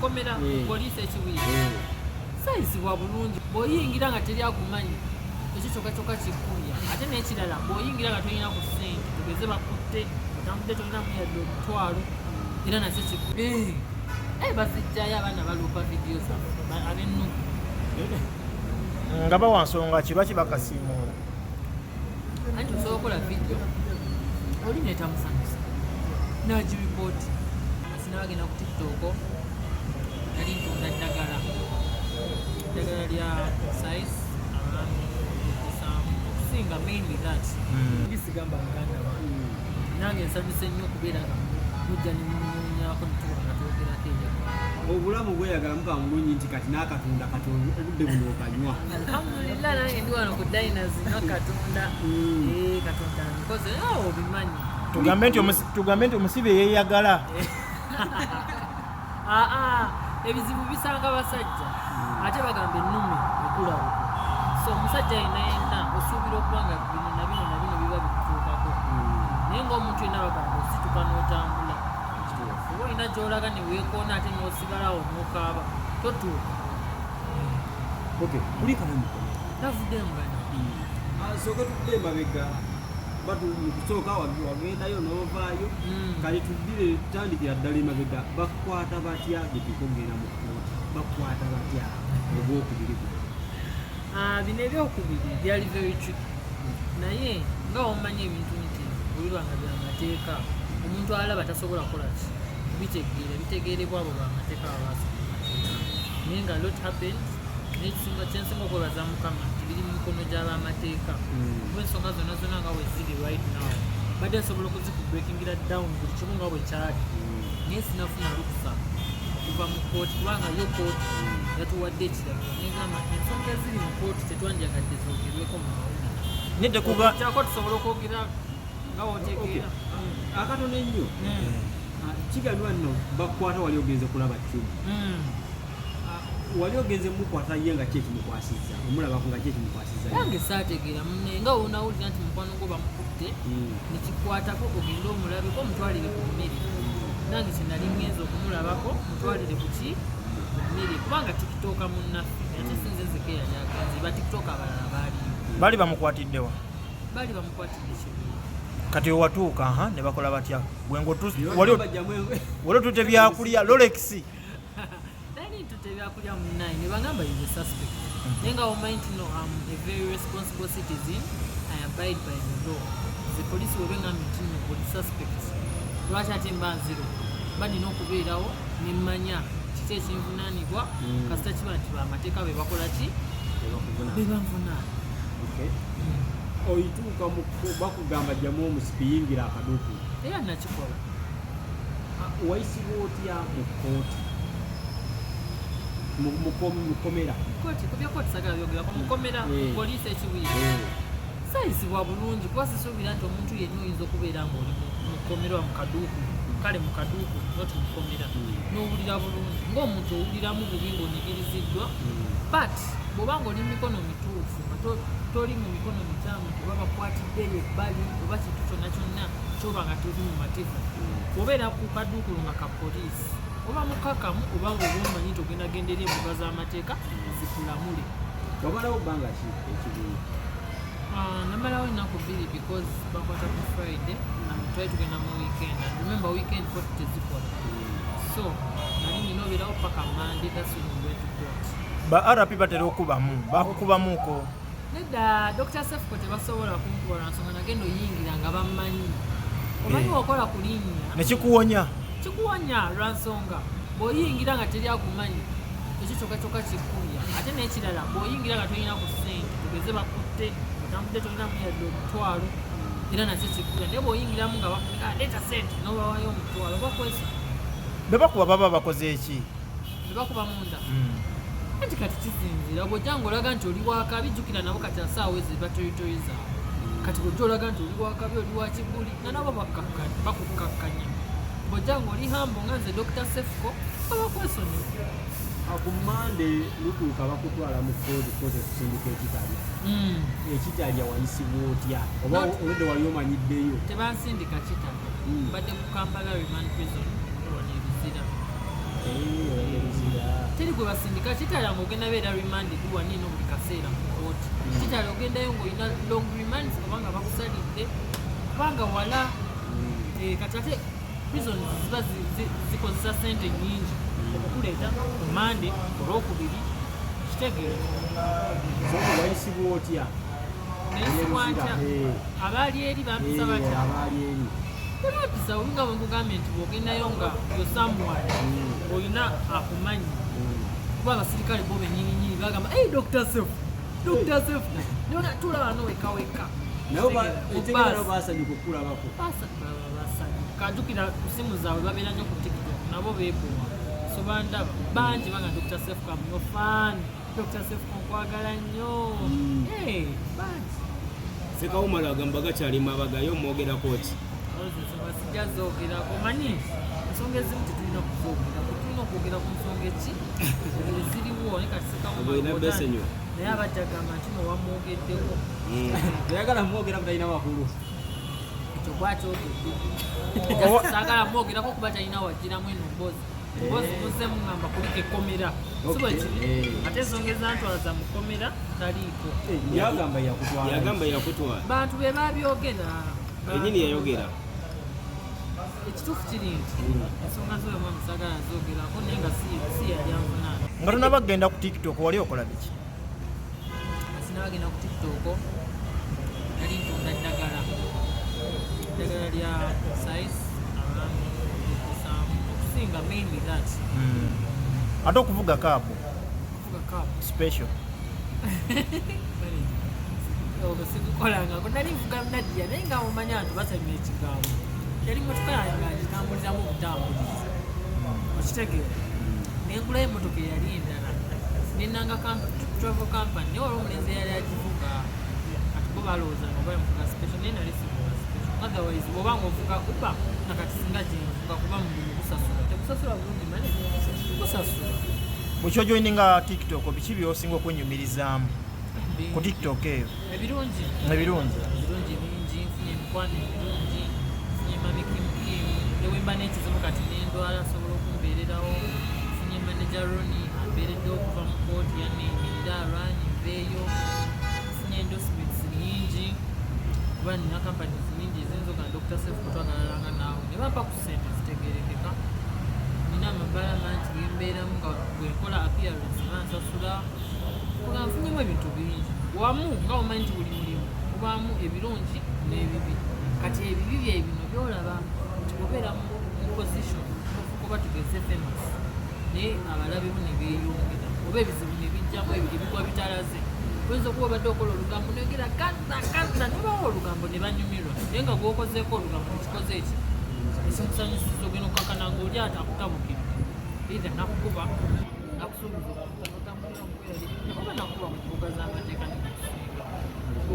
Mukomera police ekiwiri sayisibwa bulungi bw'oyingira nga teri akumanyi ekyo kyokka kikkulya ate n'ekirala bw'oyingira nga tolina ku ssente tugeze bakutte otambudde tolinamu yadde omutwalo era nakyo kikkulya bazijjayo abaana baluupa vidiyo zaffe ab'ennugu nga bawa nsonga ki lwaki bakasiimuula anti osobola okukola vidiyo oli neetamusanyusa n'agiripooti sinabagenda ku tiktok yali ntunda ddagala lya size okusinga mainly that ndisigamba muganda wange nange nsanyuse nnyo okubeera nga mujja nemunyonyako nituba nga twogerako obulamu bweyagala muka mulungi nti kati n'akatunda obudde buno okanywa alhamdulillah nange ndi wano ku diners nakatunda katunda nkoze obimanyi tugambe nti omusibe yeeyagala ebizibu bisanga basajja ate bagamba ennume ekulawo so omusajja yenayena osuubira okuba nga bino na bino biba bikutuukako naye ngaomuntu yena bagamba osituka n'otambula oba olina gy'olaga neweekoona ate n'osigalawo n'okaaba totuuka kuli kalamu navudde mugana sooke tudde emabega mukusooka wagendayo n'ovaayo kale tuddire tutandikira ddala emabega bakwata batya getukogenda mu kooti bakwata batya obwokubiri bino ebyokubiri byali very tricky naye nga wamanya ebintu nti bulibanga byamateeka omuntu alaba tasobola kukola ki bitegeerebwa abo bamateeka babasoma naye nga lot happened kyensinga okwebaza mukama nti biri mu mikono gy'abamateeka kuba ensonga zonna nga weziri right now badde nsobola okuzikubreakingira down buli kimu nga bwe kyali naye sinafuna lukusa okuva mu kooti kubanga yo kooti yatuwadde ekiragiro negamba ensonga eziri mu kooti tetwandyagadde zoogerweko mu mawulire kyako tusobola okwogera nga wotegeera akatono ennyo kigambibwa nno bakukwata wali ogenze kulaba kyuma wali ogenze mukwata ye nga kyekimukwasizza omulabako nga kyekimukwasizza yange saategeera munne nga woonawulira nti mukwano gwo bamukutte nekikwatako ogende omulabeko omutwalire ku mmere nange kyenali ngenza okumulabako mutwalire kuki mmere kubanga tikitooka munnaffe ate sinze nzeke yali agenze batikitooka abalala baali bamukwatiddewa baali bamukwatidde kibuye kati owatuuka ne bakola batya wali otutte byakulya lolexi tebyakulya munaye ne bagamba is a suspect naye nga omanyi nti no am a very responsible citizen I abide by the law the police webengambye nti no oli suspect lwaki ate mba nziro mba nina okubeerawo nemmanya kiki ekinvunaanibwa kasita kiba nti bamateeka be bakola ki bebanvunaana oyituuka bakugamba jjamu omusipi yingira akaduuku era nakikola wayisibwa otya mu kooti Mukomera kubyakooti sagala byogerako Mukomera poliisi ekiwiri sayisibwa bulungi kuba sisuubira nti omuntu yenna oyinza okubeera ngaoli mukomera mu kaduuku kale mu kaduuku noti Mukomera n'owulira bulungi ng'omuntu owuliramu bubi ng'onyigiriziddwa but bw'oba nga oli mu mikono mituufu toli mu mikono mikyamu nti oba bakwatiddeyo ebbali oba kintu kyonna kyonna kyoba nga toli mu matevu obeera ku kaduukulu nga ka poliisi oba mukakamu oba ngaoba omanyi nti ogenda gendera embuga z'amateeka zikulamule wamalawo bbanga ki ekibuye namalawo ennaku bbiri because bakwata ku Friday twali tugenda mu weekend and remember weekend kooti tezikola so nali nina obeerawo paka Monday that's when we went to court ba RP batera okubamu bakukubamuuko nedda Dr. Cepheco tebasobola kunkubola nsonga nagenda oyingira nga bammanyi omanyi wakola ku linnya nekikuwonya lwansonga bw'oyingira nga teri akumanyi ekyo kyokka kikkulya ate n'ekirala bw'oyingira nga tolina ku ssente tugeze bakutte otambudde tolinamu yadde omutwalo era nakyo kikkulya naye bw'oyingiramu nga bakuga leeta ssente n'obawayo omutwalo bakwesa bebakuba baba bakoze eki bebakuba munda anti kati kizinzira bw'ojja ng'olaga nti oli wakabi jjukira nabo kati asaawo ezo bateritori zaabwe kati bw'ojja olaga nti oli wakabi oli wakibuli nga nabo bakukkakkanya bw'ojja ng'oli hambo nga nze Dr. Cepheco babakwesonyiwa ku Monday lutuuka bakutwala mu kooti ekusindika ekitalya ekitalya wayisibwa otya oba oludde wali omanyiddeyo tebansindika kitalya badde ku Kampala remand prison wano ebizira gwe basindika kitala ng'ogenda beera remanded wanino buli kaseera mu kooti kitala ogendayo ng'olina long remand kubanga bakusalidde kubanga wala kati ate prison ziba zikozesa sente nyingi okukuleeta ku mande olwokubiri kitegeere wayisibwa otya nayisibwa ntya abaali eri bampisa batya tebampisa olinga bwekugambye nti bwogendayo nga yosamuwani olina akumanyi kuba abasirikale bo benyininyini bagamba Dr. Sef niona tulaba nowekaweka basanyuka okulabako kajukira ku simu zaabwe babeera nnyo ku tiktok nabo beebuwa so bandaba bangi baga Dr. Sef kamyo fan Dr. Sef konkwagala nnyo bangi sekawumala agamba gakyalimu abagayo omwogerako ki sijja zoogerako manyi ensonga ezimu tetulina kuzoogerako tulina okwogera ku nsonga eki eziriwo ne kati sekawumala naye abajja gamba nti nowamwogeddeko oyagala mwogera mutalina makulu ekyo gwakyogedde saagala mwogerako kuba talina wagiramu eno mbozi muze mugamba kuliko ekkomera siba kiri ate ensonga ezantwala za mukomera taliiko yagamba yakutwala bantu be babyogera enyini yayogera ekituufu kiri nti ensonga zoyo mwami saagala zogerako naye nga si yali anvunaana nga tonabagenda ku tiktok wali okola biki sinabagenda ku tiktok yali ntunda ddagala lya size okusinga mainly that ate okuvuga kaapu special sikukolangako nali nvuga Nayigira naye nga mumanya nti basamya ekigambo yali motoka yange nga ngitambuliramu obutambulizi okitegeera nengulayo emotoka eyali endala nenanga travel company naye olwo omulenzi eyali agivuga kati bo balowooza nga oba nvuga special naye nali sivuga special otherwise bwobanga ovuga uba nakati singa gyenvuga kuba mulimu kusasula tekusasula bulungi mane kusasula bwekyojoininga tiktok biki byosinga okwenyumirizaamu ku tiktok eyo ebirungi bingi nfunye emikwano ebirungi nfunye mamikimukimu ewemba n'ekizibu kati nendwala asobola okumbeererawo nfunye manager roni ambeeredde okuva mu kooti yaneemirira alwanyi nveeyo nfunye endorsements nyingi kuba nina companies nyingi eziyinza Dr. Sef kutwagalalanga naawe ne bampa ku ssente zitegeerekeka nina amabala mangi gembeeramu nga bwenkola appearance bansasula nga nfunyemu ebintu bingi wamu nga omanyi nti buli mulimu kubaamu ebirungi n'ebibi kati ebibi bye bino byolaba nti obeera mu position okuba tugeze famous naye abalabimu ne beeyongera oba ebizibu ne bijjamu ebigwa bitalaze oyinza okuba obadde okola olugambo nogera kanza nebawa olugambo ne banyumirwa naye nga gwokozeeko olugambo nekikoze eki ekimusanyusiza ogenda okukakana ngaoli ate akutabukiridde eitha nakukuba nakusuubiza oba nakuba mu mbuga z'amateeka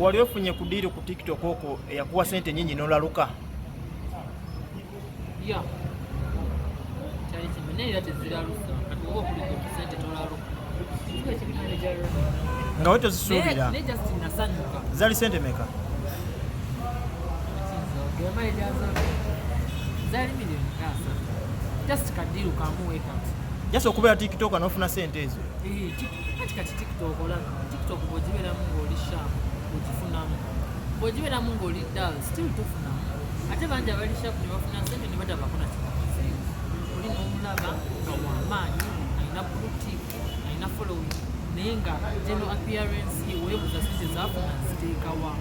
wali ofunye ku diiri ku tiktok okwo eyakuwa sente nyingi n'olaluka ya kyali kimwe naye era teziraluka kati oba okuliga ku sente tolaluka nga we tozisuubira naye just nasanyuka zali sente meka zaali miliyoni kasa just kadiru kamuwekati jasa okubeera tiktok n'ofuna sente ezo kati tiktok olaba tiktok bw'ogibeeramu ng'oli sharp ogifunamu bw'ogibeeramu ng'oli dal still tufunamu ate bangi abali sharp ne bafuna sente ne batabako na kimuziivu oli n'omulaba nga w'amaanyi alina bluetip alina following naye nga general appearance ye weebuza sente zaafuna ziteekawa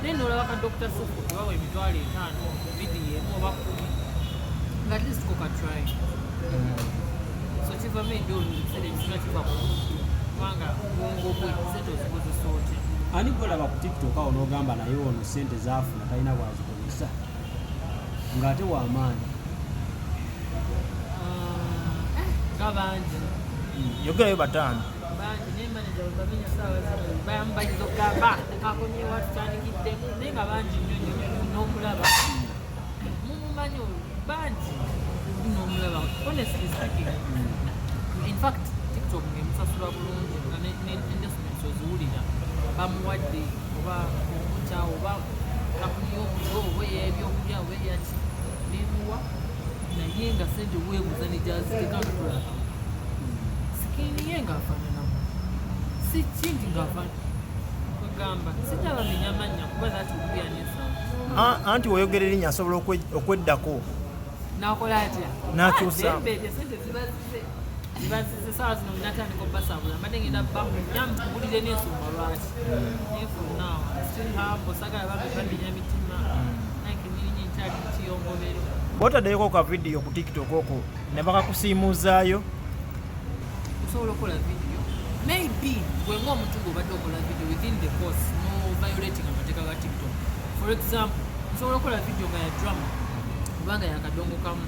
naye n'olaba ka Dr. Sef tebawa emitwalo 5 vidiyo emu oba 10 nga at least kokatry so kivamu ebyolu ebiseera ebisinga kiva kubanga bwongo bwe sente ozikozesa otya ani gwolaba ku tiktok awo n'ogamba naye ono sente zaafuna talina bwazikozesa ng'ate w'amaanyi nga bangi yogerayo bataano bangi naye manager webamenya saawa zino bayamubayiza okugamba akomyewo atutandikidde naye nga bangi nnyo n'omulaba mumumanyi oyo bangi n'omulaba honestly speaking in fact tiktok ngemusasula bulungi nga endorsements oziwulira bamuwadde oba omukya oba kampuni y'omulo oba ey'ebyokulya oba eyaki nemuwa naye nga sente weebuza nejaziteeka nga tolaba skin ng'afaananamu si kingi ng'afaanana kwegamba sijabamenya amannya kuba that would be an insult. Anti oyogera erinnya asobola okweddako Nakola atya n'akyusa. Sente zibazize sawa zino natandika obbasabula mbadde ngenda bamuyambulire n'ensonga lwaki nefonnaawo still humble sagala bamenya mitima naye kimirinyi nkyali mukiyongobero. Bwotaddeyoko ka vidiyo ku TikTok okwo ne bakakusiimuuzaayo. Osobola okukola vidiyo maybe gwe ng'omuntu ng'obadde okola vidiyo within the course no violating amateeka ga TikTok. For example osobola okukola vidiyo nga ya drama kubanga yakadongo kamu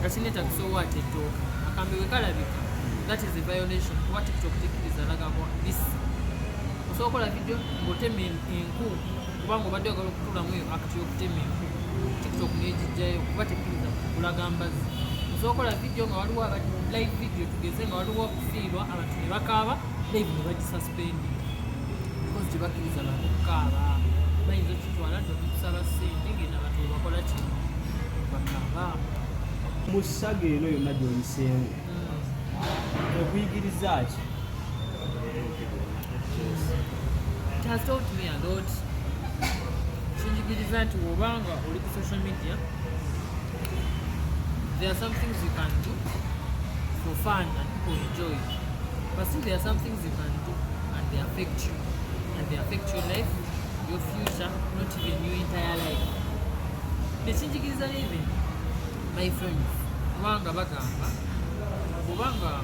nga kinetagisa owaata ettooka akambe bwe kalabika that is a violation kuba TikTok tekkiriza lagako this. Osobola okukola vidiyo ng'otema enku kubanga obadde oyagala okutuulamu eyo act y'okutema enku TikTok neegijjayo kuba tekkiriza kulaga mbazi. Osobola okukola vidiyo nga waliwo live video tugeze nga waliwo okufiirwa abantu ne bakaaba live ne bagisuspendi because tebakkiriza bantu okukaaba bayinza okitwala nokusaba ssente ngenda abantu webakola kino bakaaba. Mu saga eno yonna gy'oyiseemu ekuyigiriza ki? It has taught me a lot. Kinjigiriza nti obanga oli ku social media there are some things you can do for fun and people enjoy, but still there are some things you can do and they affect you, and they affect your life, your future, not even your entire life. Nekinjigiriza even my friends kubanga bagamba obanga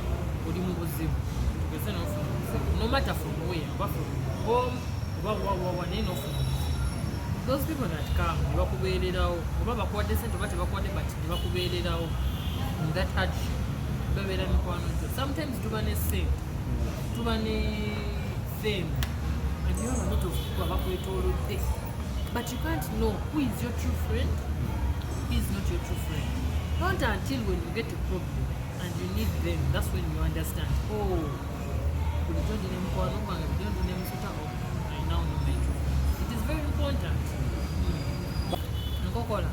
oli mu buzibu tugeze n'ofuna obuzibu no matter from where oba from home oba naye n'ofuna those people that come ne bakubeererawo oba bakuwadde sente oba tebakuwadde but ne bakubeererawo in that hardship babeera mikwano gyo. Sometimes tuba ne sente tuba ne fame and you have a lot of people abakwetoolodde but you can't know who is your true friend, who is not your true friend. Not until when you get a problem and you need them, that's when you understand, oh, I now know my true friend. It is very important. Nkokola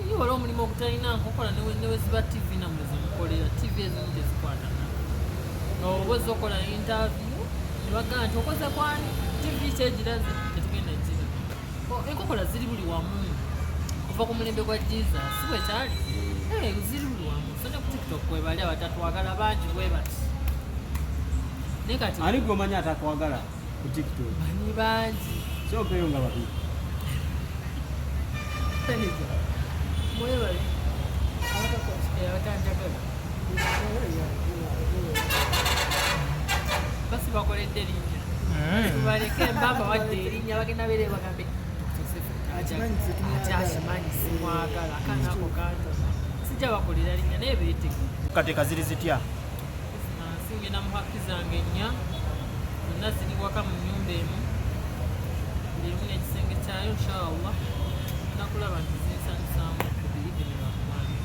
iyo waliwo omulimu ogutalina nkokola neweziba TV namwe zimukolera TV ezimu tezikwatana oweza okola interview nebagamba nti okoze kwani TV kyegiraze tetugenda kira enkokola ziri buli wamu kuva ku mulembe gwa Jesus si bwe kyali ziri buli wamu sonye ku TikTok webali abatatwagala bangi bwe bati naye kati ani gweomanyi atakwagala ku TikTok banyi bangi kyokeyo nga babiri mwebale abatanjagala basi bakoledde erinnya tubaleke embamba wadde erinnya bagenda bere bagambe akimanyi simwagala akanako kato sijja bakolera linnya naye beetege Kateeka ziri zitya? singenda mu haki zange ennya zonna ziri waka mu nnyumba emu buli emu n'ekisenge kyayo inshallah nakulaba nti zinsanyusaamu kubirigenera kumwana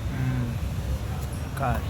Kale